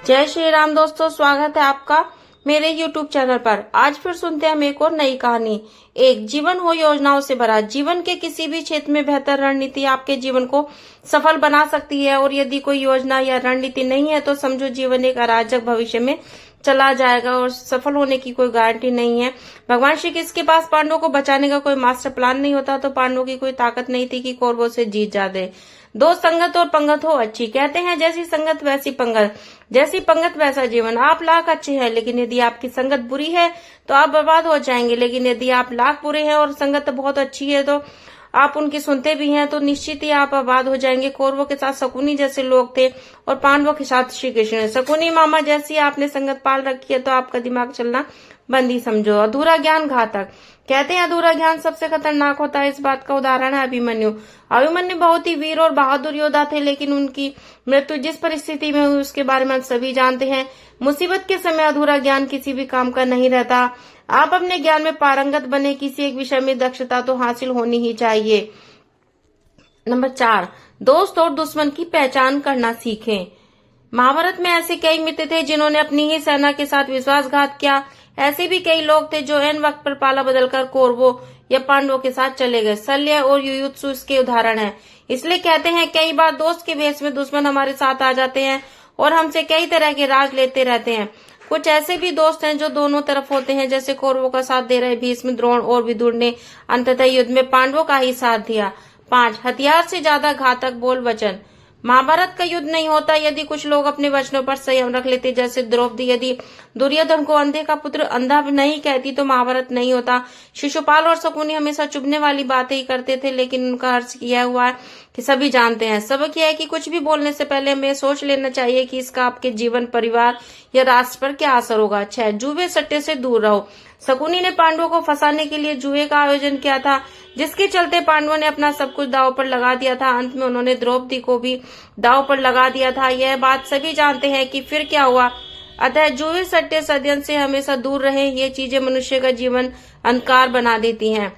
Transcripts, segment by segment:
जय श्री राम दोस्तों, स्वागत है आपका मेरे YouTube चैनल पर। आज फिर सुनते हैं हम एक और नई कहानी। एक जीवन हो योजनाओं से भरा। जीवन के किसी भी क्षेत्र में बेहतर रणनीति आपके जीवन को सफल बना सकती है, और यदि कोई योजना या रणनीति नहीं है तो समझो जीवन एक अराजक भविष्य में चला जाएगा और सफल होने की कोई गारंटी नहीं है। भगवान श्री कृष्ण के पास पांडवों को बचाने का कोई मास्टर प्लान नहीं होता तो पांडवों की कोई ताकत नहीं थी कि कौरवों से जीत जाते। दो संगत और पंगत हो अच्छी। कहते हैं जैसी संगत वैसी पंगत, जैसी पंगत वैसा जीवन। आप लाख अच्छे हैं, लेकिन यदि आपकी संगत बुरी है तो आप बर्बाद हो जाएंगे। लेकिन यदि आप लाख बुरे हैं और संगत बहुत अच्छी है तो आप उनकी सुनते भी हैं तो निश्चित ही आप आबाद हो जाएंगे। कौरवों के साथ शकुनी जैसे लोग थे और पांडवों के साथ श्री कृष्ण। शकुनी मामा जैसी आपने संगत पाल रखी है तो आपका दिमाग चलना बंद ही समझो। अधूरा ज्ञान घातक। कहते हैं अधूरा ज्ञान सबसे खतरनाक होता है। इस बात का उदाहरण है अभिमन्यु। अभिमन्यु बहुत ही वीर और बहादुर योद्धा थे, लेकिन उनकी मृत्यु जिस परिस्थिति में हुई उसके बारे में हम सभी जानते हैं। मुसीबत के समय अधूरा ज्ञान किसी भी काम का नहीं रहता। आप अपने ज्ञान में पारंगत बने। किसी एक विषय में दक्षता तो हासिल होनी ही चाहिए। नंबर 4, दोस्त और दुश्मन की पहचान करना सीखें। महाभारत में ऐसे कई मित्र थे जिन्होंने अपनी ही सेना के साथ विश्वासघात किया। ऐसे भी कई लोग थे जो एन वक्त पर पाला बदलकर कौरवों या पांडवों के साथ चले गए। शल्य और युयुत्सु इसके उदाहरण हैं। इसलिए कहते हैं कई बार दोस्त के भेष में दुश्मन हमारे साथ आ जाते हैं और हमसे कई तरह के राज लेते रहते हैं। कुछ ऐसे भी दोस्त हैं जो दोनों तरफ होते हैं, जैसे कौरवों का साथ दे रहे भीष्म, द्रोण और विदुर ने अंततः युद्ध में पांडवों का ही साथ दिया। 5, हथियार से ज्यादा घातक बोल वचन। महाभारत का युद्ध नहीं होता यदि कुछ लोग अपने वचनों पर संयम रख लेते। जैसे द्रौपदी यदि दुर्योधन को अंधे का पुत्र अंधा नहीं कहती तो महाभारत नहीं होता। शिशुपाल और शकुनी हमेशा चुभने वाली बातें ही करते थे, लेकिन उनका अर्थ किया हुआ है कि सभी जानते हैं। सबक यह है कि कुछ भी बोलने से पहले हमें सोच लेना चाहिए कि इसका आपके जीवन, परिवार या राष्ट्र पर क्या असर होगा। 6, जुए सट्टे से दूर रहो। शकुनी ने पांडवों को फंसाने के लिए जुए का आयोजन किया था, जिसके चलते पांडवों ने अपना सब कुछ दांव पर लगा दिया था। अंत में उन्होंने द्रौपदी को भी दांव पर लगा दिया था। यह बात सभी जानते हैं कि फिर क्या हुआ। अतः जुए सट्टे षड्यंत्र से हमेशा दूर रहे। ये चीजें मनुष्य का जीवन अंधकार बना देती हैं।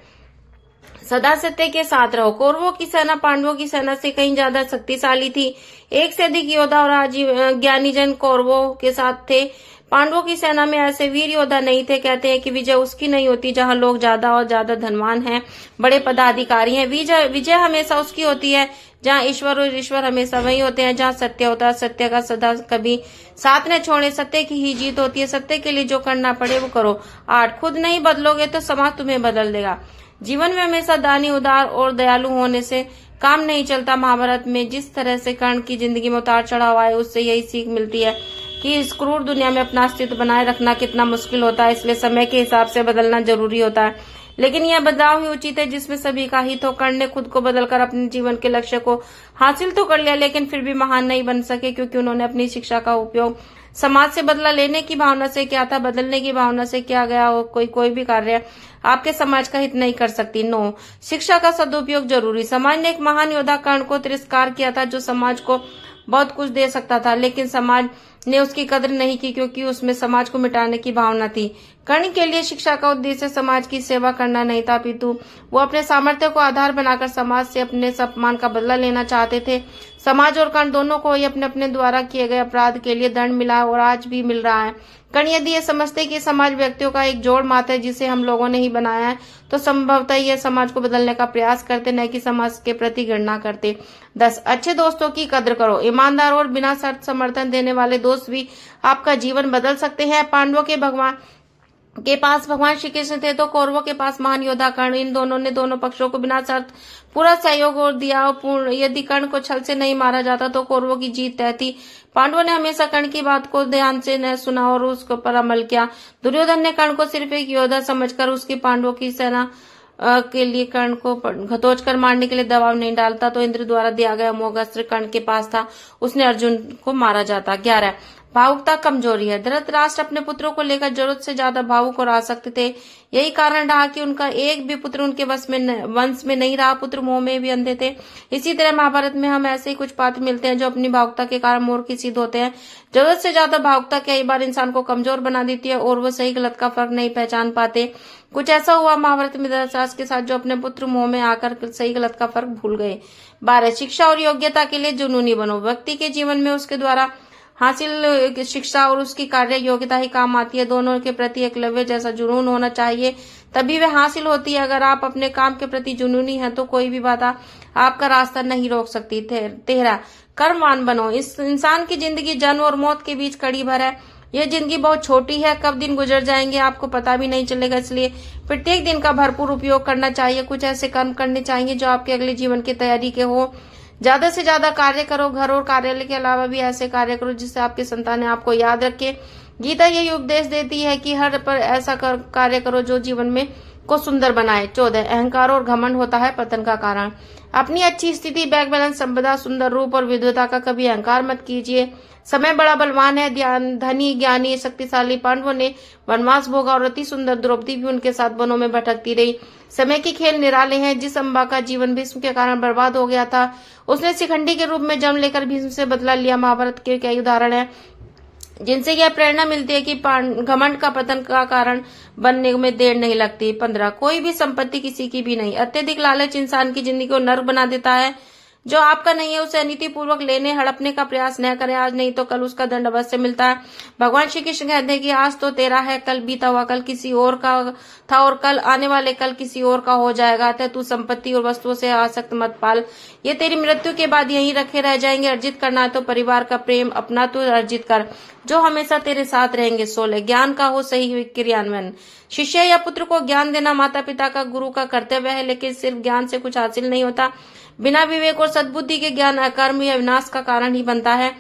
सदा सत्य के साथ रहो। कौरवों की सेना पांडवों की सेना से कहीं ज्यादा शक्तिशाली थी। एक से अधिक योद्धा और ज्ञानी जन कौरवों के साथ थे। पांडवों की सेना में ऐसे वीर योद्धा नहीं थे। कहते हैं कि विजय उसकी नहीं होती जहां लोग ज्यादा और ज्यादा धनवान हैं, बड़े पदाधिकारी हैं। विजय हमेशा उसकी होती है जहां ईश्वर और ईश्वर हमेशा वही होते हैं। जहां सत्य होता है, सत्य का सदा कभी साथ न छोड़े। सत्य की ही जीत होती है। सत्य के लिए जो करना पड़े वो करो। 8, खुद नहीं बदलोगे तो समाज तुम्हें बदल देगा। जीवन में हमेशा दानी, उदार और दयालु होने से काम नहीं चलता। महाभारत में जिस तरह से कर्ण की जिंदगी में उतार चढ़ाव आए, उससे यही सीख मिलती है कि इस क्रूर दुनिया में अपना अस्तित्व बनाए रखना कितना मुश्किल होता है। इसलिए समय के हिसाब से बदलना जरूरी होता है, लेकिन यह बदलाव ही उचित है जिसमें सभी का हित हो। कर्ण ने खुद को बदलकर अपने जीवन के लक्ष्य को हासिल तो कर लिया, लेकिन फिर भी महान नहीं बन सके, क्योंकि उन्होंने अपनी शिक्षा का उपयोग समाज से बदला लेने की भावना से किया था, बदलने की भावना से किया गया हो कोई भी कार्य आपके समाज का हित नहीं कर सकती। 9, शिक्षा का सदुपयोग जरूरी। समाज ने एक महान योद्धा कर्ण को तिरस्कार किया था, जो समाज को बहुत कुछ दे सकता था, लेकिन समाज ने उसकी कदर नहीं की क्योंकि उसमें समाज को मिटाने की भावना थी। कर्ण के लिए शिक्षा का उद्देश्य समाज की सेवा करना नहीं था, अपितु वो अपने सामर्थ्य को आधार बनाकर समाज से अपने सम्मान का बदला लेना चाहते थे। समाज और कर्ण दोनों को ही अपने अपने द्वारा किए गए अपराध के लिए दंड मिला और आज भी मिल रहा है। कर्ण यदि ये समझते कि समाज व्यक्तियों का एक जोड़ मात्र है जिसे हम लोगों ने ही बनाया है, तो संभवतः ये समाज को बदलने का प्रयास करते, न कि समाज के प्रति घृणा करते। 10, अच्छे दोस्तों की कद्र करो। ईमानदार और बिना शर्त समर्थन देने वाले दोस्त भी आपका जीवन बदल सकते हैं। पांडवों के पास भगवान श्री कृष्ण थे तो कौरवों के पास महान योद्धा कर्ण। इन दोनों ने दोनों पक्षों को बिना शर्त पूरा सहयोग और दिया। यदि कर्ण को छल से नहीं मारा जाता तो कौरवों की जीत तय थी। पांडवों ने हमेशा कर्ण की बात को ध्यान से न सुना और उसके पर अमल किया। दुर्योधन ने कर्ण को सिर्फ एक योद्धा समझकर उसकी पांडवों की सेना के लिए कर्ण को घतोच कर मारने के लिए दबाव नहीं डालता तो इंद्र द्वारा दिया गया मोहस्त्र कर्ण के पास था, उसने अर्जुन को मारा जाता। 11, भावुकता कमजोरी है। धृतराष्ट्र अपने पुत्रों को लेकर जरूरत से ज्यादा भावुक और आसक्त थे। यही कारण रहा कि उनका एक भी पुत्र उनके वंश में नहीं रहा। पुत्र मोह में भी अंधे थे। इसी तरह महाभारत में हम ऐसे ही कुछ पात्र मिलते हैं जो अपनी भावुकता के कारण मूर्ख सिद्ध होते हैं। जरूरत से ज्यादा भावुकता कई बार इंसान को कमजोर बना देती है और वो सही गलत का फर्क नहीं पहचान पाते। कुछ ऐसा हुआ महाभारत में धृतराष्ट्र के साथ, जो अपने पुत्र मोह में आकर सही गलत का फर्क भूल गए। 12, शिक्षा और योग्यता के लिए जुनूनी बनो। व्यक्ति के जीवन में उसके द्वारा हासिल शिक्षा और उसकी कार्य योग्यता ही काम आती है। दोनों के प्रति एकलव्य जैसा जुनून होना चाहिए, तभी वे हासिल होती है। अगर आप अपने काम के प्रति जुनूनी हैं तो कोई भी बाधा आपका रास्ता नहीं रोक सकती। 13 कर्मवान बनो। इस इंसान की जिंदगी जन्म और मौत के बीच कड़ी भर है। यह जिंदगी बहुत छोटी है, कब दिन गुजर जाएंगे आपको पता भी नहीं चलेगा, इसलिए प्रत्येक दिन का भरपूर उपयोग करना चाहिए। कुछ ऐसे कर्म करने चाहिए जो आपके अगले जीवन की तैयारी के हो। ज्यादा से ज्यादा कार्य करो। घर और कार्यालय के अलावा भी ऐसे कार्य करो जिससे आपकी संतानें आपको याद रखे। गीता यही उपदेश देती है कि हर पर ऐसा कार्य करो जो जीवन में को सुंदर बनाए। 14 अहंकार और घमंड होता है पतन का कारण। अपनी अच्छी स्थिति, बैंक बैलेंस, संपदा, सुंदर रूप और विद्वता का कभी अहंकार मत कीजिए। समय बड़ा बलवान है। धनी, ज्ञानी, शक्तिशाली पांडवों ने वनवास भोगा और अति सुंदर द्रौपदी भी उनके साथ वनों में भटकती रही। समय के खेल निराले हैं। जिस अम्बा का जीवन भीष्म के कारण बर्बाद हो गया था, उसने शिखंडी के रूप में जन्म लेकर भीष्म से बदला लिया। महाभारत के कई उदाहरण हैं जिनसे यह प्रेरणा मिलती है कि घमंड का पतन का कारण बनने में देर नहीं लगती। 15 कोई भी संपत्ति किसी की भी नहीं। अत्यधिक लालच इंसान की जिंदगी को नर्क बना देता है। जो आपका नहीं है उसे अनीति पूर्वक लेने हड़पने का प्रयास न करें। आज नहीं तो कल उसका दंड अवश्य मिलता है। भगवान श्री कृष्ण कहते हैं कि आज तो तेरा है, कल बीता हुआ कल किसी और का था और कल आने वाले कल किसी और का हो जाएगा। अतः तू संपत्ति और वस्तुओं से आसक्त मत पाल, ये तेरी मृत्यु के बाद यहीं रखे रह जाएंगे। अर्जित करना है तो परिवार का प्रेम अपना तो अर्जित कर, जो हमेशा तेरे साथ रहेंगे। 16 ज्ञान का हो सही क्रियान्वयन। शिष्य या पुत्र को ज्ञान देना माता पिता का, गुरु का कर्तव्य है, लेकिन सिर्फ ज्ञान से कुछ हासिल नहीं होता। बिना विवेक और सद्बुद्धि के ज्ञान अकर्म या विनाश का कारण ही बनता है।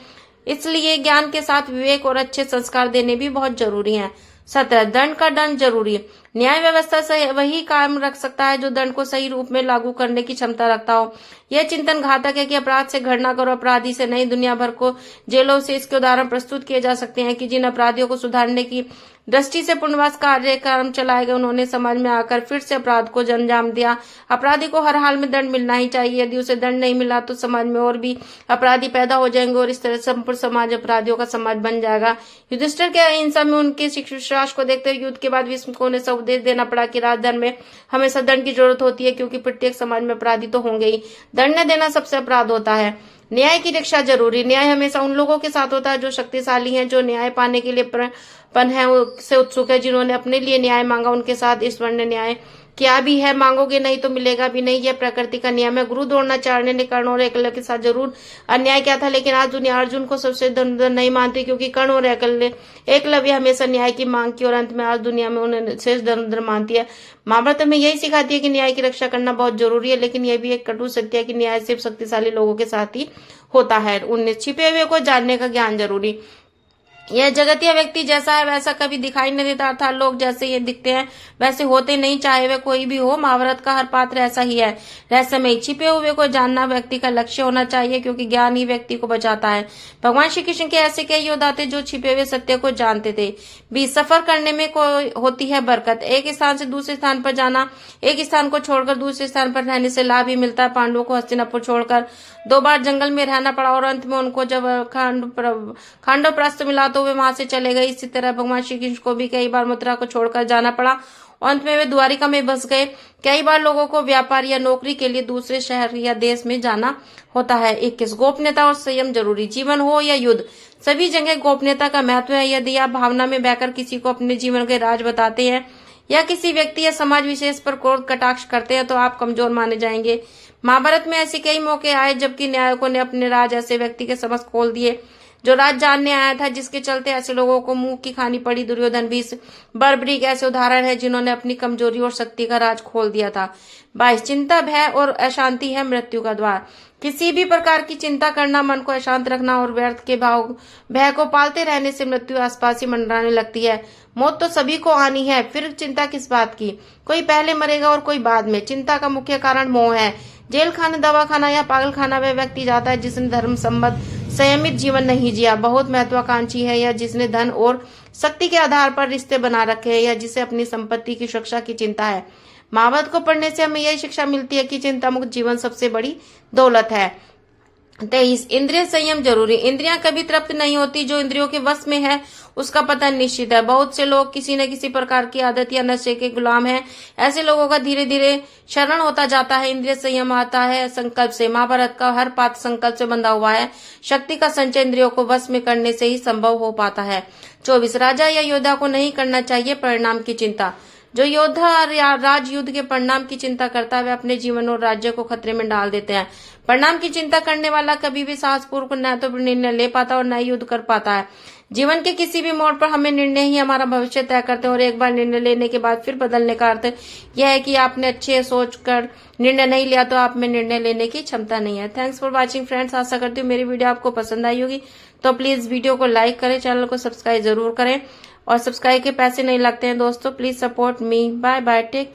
इसलिए ज्ञान के साथ विवेक और अच्छे संस्कार देने भी बहुत जरूरी हैं। 17 दंड का दंड जरूरी। न्याय व्यवस्था से वही काम रख सकता है जो दंड को सही रूप में लागू करने की क्षमता रखता हो। यह चिंतन घातक है कि अपराध से घृणा करो, अपराधी से नहीं। दुनिया भर को जेलों से इसके उदाहरण प्रस्तुत किए जा सकते हैं कि जिन अपराधियों को सुधारने की दृष्टि से पुनर्वास कार्यक्रम चलाए गए, उन्होंने समाज में आकर फिर से अपराध को अंजाम दिया। अपराधी को हर हाल में दंड मिलना ही चाहिए। यदि उसे दंड नहीं मिला तो समाज में और भी अपराधी पैदा हो जाएंगे और इस तरह संपूर्ण समाज अपराधियों का समाज बन जाएगा। युधिष्ठिर के अहिंसा में उनके विश्वास को देखते हुए युद्ध के बाद भीष्म को उन्हें उपदेश देना पड़ा कि राजधर्म में हमेशा दंड की जरूरत होती है, क्योंकि प्रत्येक समाज में अपराधी तो होंगे ही। दंड न देना सबसे अपराध होता है। न्याय की रक्षा जरूरी। न्याय हमेशा उन लोगों के साथ होता है जो शक्तिशाली हैं, जो न्याय पाने के लिए पन है से उत्सुक है। जिन्होंने अपने लिए न्याय मांगा उनके साथ ईश्वर ने न्याय किया भी है। मांगोगे नहीं तो मिलेगा भी नहीं, यह प्रकृति का नियम है। गुरु द्रोणाचार्य ने कर्ण और एकलव्य के साथ जरूर अन्याय किया था, लेकिन आज दुनिया अर्जुन को सबसे धनुर्धर नहीं मानती, क्योंकि कर्ण और एकलव्य हमेशा न्याय की मांग की और अंत में आज दुनिया में उन्हें शेष धनुर्धर मानती है। महाभारत में यही सिखाती है कि न्याय की रक्षा करना बहुत जरूरी है, लेकिन यह भी एक कटु सत्य है कि न्याय सिर्फ शक्तिशाली लोगों के साथ ही होता है। 19 छिपे हुए को जानने का ज्ञान जरूरी। यह जगत या व्यक्ति जैसा है वैसा कभी दिखाई नहीं देता, अर्थात लोग जैसे ये दिखते हैं वैसे होते नहीं, चाहे वे कोई भी हो। महाभारत का हर पात्र ऐसा ही है, रहस्यमय। छिपे हुए को जानना व्यक्ति का लक्ष्य होना चाहिए, क्योंकि ज्ञान ही व्यक्ति को बचाता है। भगवान श्री कृष्ण के ऐसे कई योद्धा थे जो छिपे हुए सत्य को जानते थे। 20 सफर करने में होती है बरकत। एक स्थान से दूसरे स्थान पर जाना, एक स्थान को छोड़कर दूसरे स्थान पर रहने से लाभ ही मिलता है। पांडवों को हस्तिनापुर छोड़कर 2 बार जंगल में रहना पड़ा और अंत में उनको जब खांडवप्रस्थ मिला तो वे वहां से चले गए। इसी तरह भगवान श्री कृष्ण को भी कई बार मथुरा को छोड़कर जाना पड़ा, अंत में वे द्वारिका में बस गए। कई बार लोगों को व्यापार या नौकरी के लिए दूसरे शहर या देश में जाना होता है। 21 गोपनीयता और संयम जरूरी। जीवन हो या युद्ध, सभी जगह गोपनीयता का महत्व है। यदि आप भावना में बहकर किसी को अपने जीवन के राज बताते हैं या किसी व्यक्ति या समाज विशेष पर क्रोध कटाक्ष करते हैं तो आप कमजोर माने जाएंगे। महाभारत में ऐसे कई मौके आए जबकि न्यायकों ने अपने राज ऐसे व्यक्ति के समक्ष खोल दिए जो राज जानने आया था, जिसके चलते ऐसे लोगों को मुंह की खानी पड़ी। दुर्योधन, भीष्म, बर्बरीक ऐसे उदाहरण है जिन्होंने अपनी कमजोरी और शक्ति का राज खोल दिया था। 22 चिंता, भय और अशांति है मृत्यु का द्वार। किसी भी प्रकार की चिंता करना, मन को अशांत रखना और व्यर्थ के भय को पालते रहने से मृत्यु आसपास ही मंडराने लगती है। मौत तो सभी को आनी है, फिर चिंता किस बात की? कोई पहले मरेगा और कोई बाद में। चिंता का मुख्य कारण मोह है। जेल खाना, दवाखाना या पागल खाना वह व्यक्ति जाता है जिसने धर्म संबद्ध संयमित जीवन नहीं जिया, बहुत महत्वाकांक्षी है, या जिसने धन और शक्ति के आधार पर रिश्ते बना रखे हैं, या जिसे अपनी संपत्ति की सुरक्षा की चिंता है। महाभारत को पढ़ने से हमें यही शिक्षा मिलती है कि चिंता मुक्त जीवन सबसे बड़ी दौलत है। 23 इंद्रिय संयम जरूरी। इंद्रियां कभी तृप्त नहीं होती। जो इंद्रियों के वश में है उसका पतन निश्चित है। बहुत से लोग किसी न किसी प्रकार की आदत या नशे के गुलाम हैं। ऐसे लोगों का धीरे धीरे शरण होता जाता है। इंद्रिय संयम आता है संकल्प से। महाभारत का हर पात्र संकल्प से बंधा हुआ है। शक्ति का संचय इंद्रियों को वश में करने से ही संभव हो पाता है। 24 राजा या योद्धा को नहीं करना चाहिए परिणाम की चिंता। जो योद्धा राज युद्ध के परिणाम की चिंता करता है वे अपने जीवन और राज्य को खतरे में डाल देते हैं। परिणाम की चिंता करने वाला कभी भी साहसपूर्वक न तो निर्णय ले पाता और न ही युद्ध कर पाता है। जीवन के किसी भी मोड़ पर हमें निर्णय ही हमारा भविष्य तय करते हैं और एक बार निर्णय लेने के बाद फिर बदलने का अर्थ यह है कि आपने अच्छे सोच कर निर्णय नहीं लिया तो आप में निर्णय लेने की क्षमता नहीं है। Thanks for watching friends. आशा करती हूँ मेरी वीडियो आपको पसंद आई होगी। तो प्लीज वीडियो को लाइक करें, चैनल को सब्सक्राइब जरूर करें और सब्सक्राइब के पैसे नहीं लगते हैं दोस्तों। Please support me. Bye bye, take care.